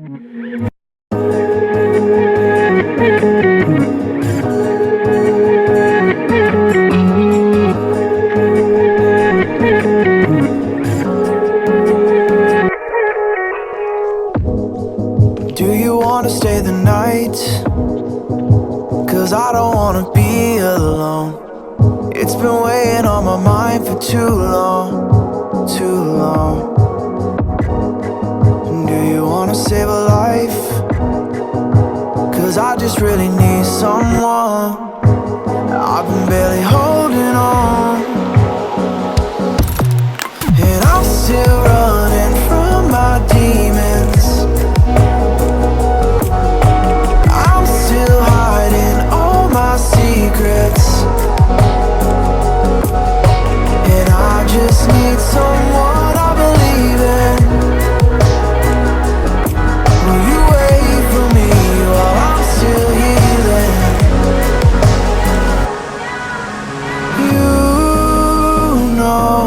Do you wanna stay the night? 'Cause I don't wanna be alone. It's been weighing on my mind for too long, too long. Do you wanna save a life? 'Cause I just really need someone. I've been barely holding on, and I'm still running from my demons. I'm still hiding all my secrets, and I just need someone I believe in. Will you wait for me while I'm still healing? You know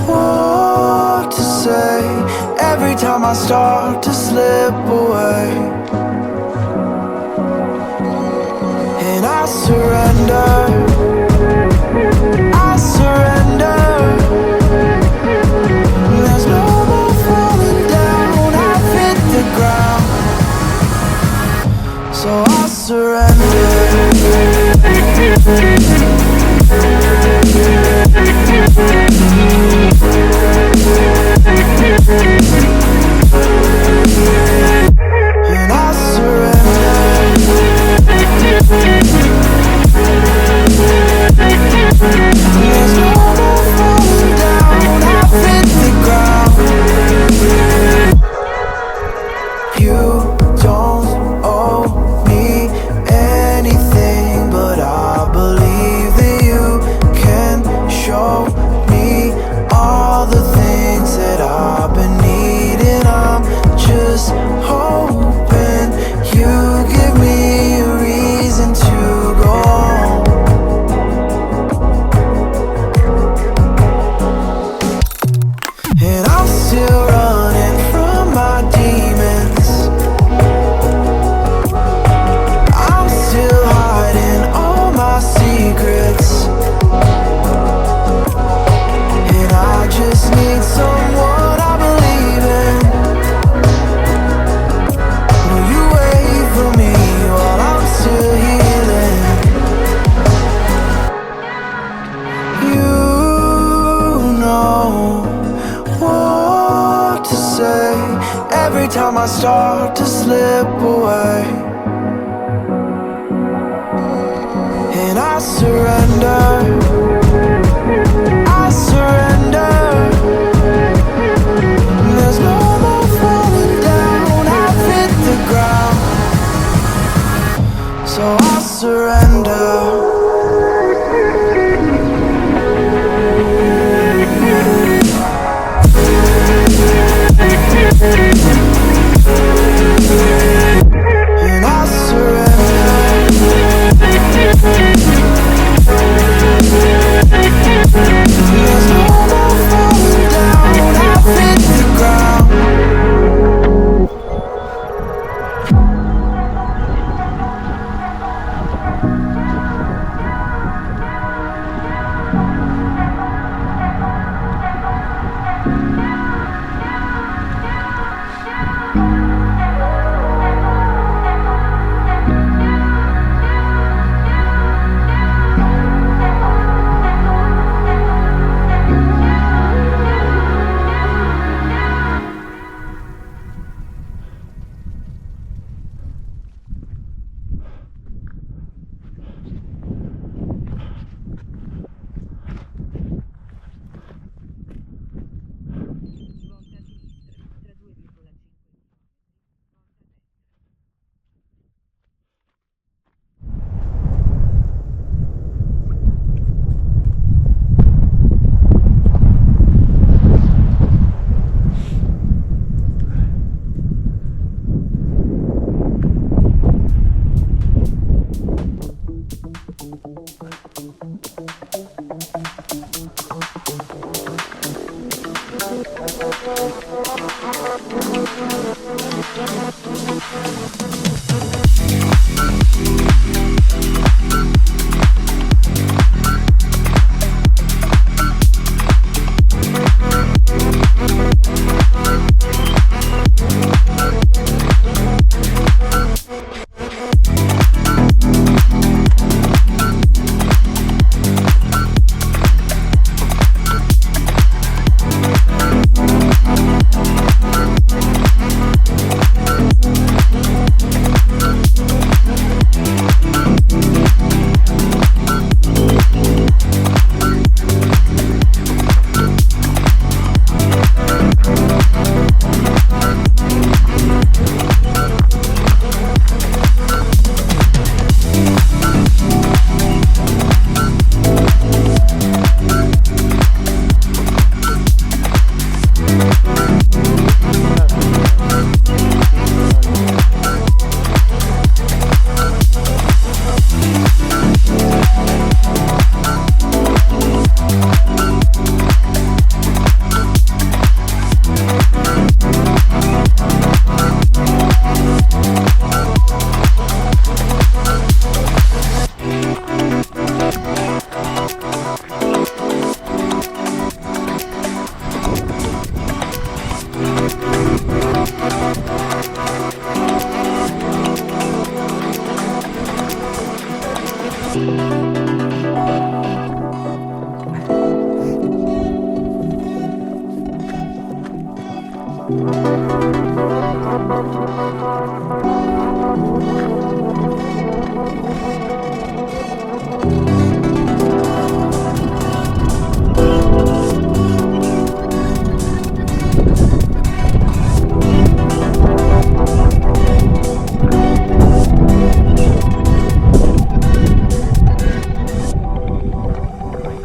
what to say every time I start to slip away, and I surrender, I surrender. There's no more falling down, I've hit the ground, so I surrender. And I surrender. There's no more falling down, I've hit the ground. You don't owe me anything, but I believe that you can show me all the things that I've been needing. I'm just hoping you give me a reason to go on. And I'm still running from my demons. I'm still hiding all my secrets, and I just need someone I believe in. Will you wait for me while I'm still healing? You know what to say every time I start to slip away, and I surrender, I surrender. There's no more falling down, I've hit the ground, so I surrender. And I surrender. There's no more falling down, I've hit the ground.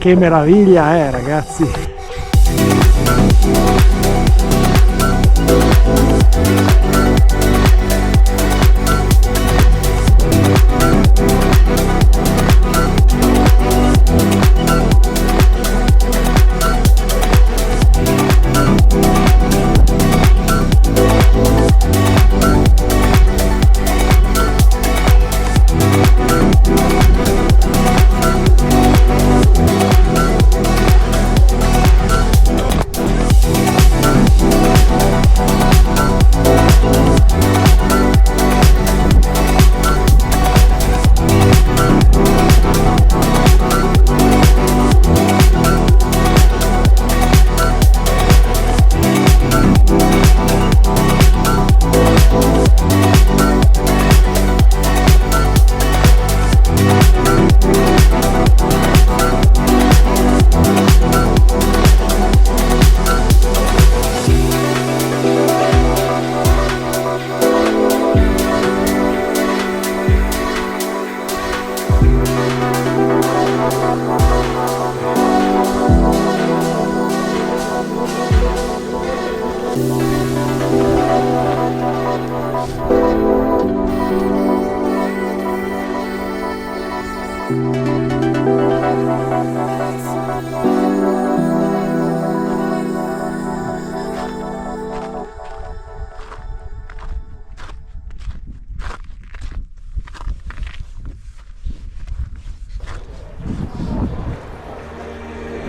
Che meraviglia, ragazzi!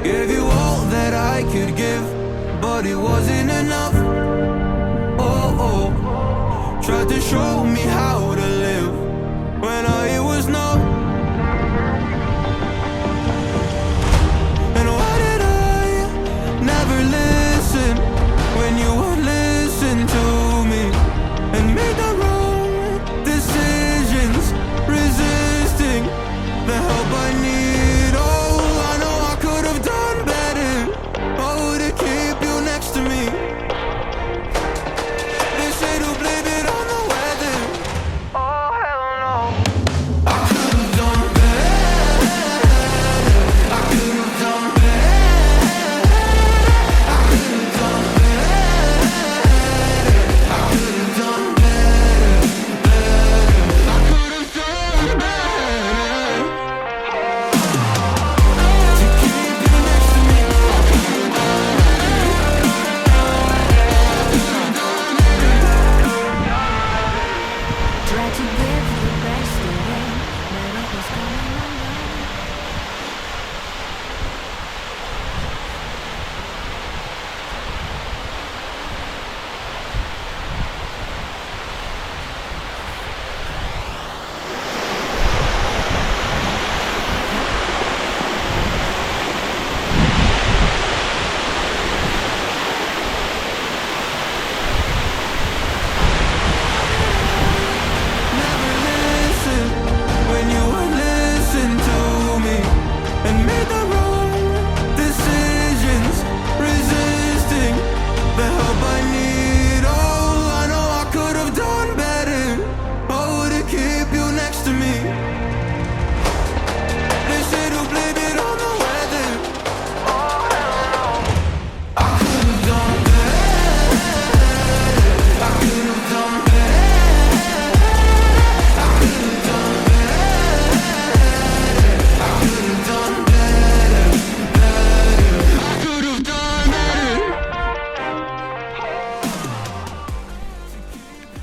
Gave you all that I could give, but it wasn't enough. Oh, oh. Tried to show me how to live when I was numb. And why did I never listen when you would listen to me and make the wrong decisions, resisting the help I need. Oh,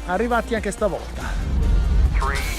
arrivati anche stavolta. 3,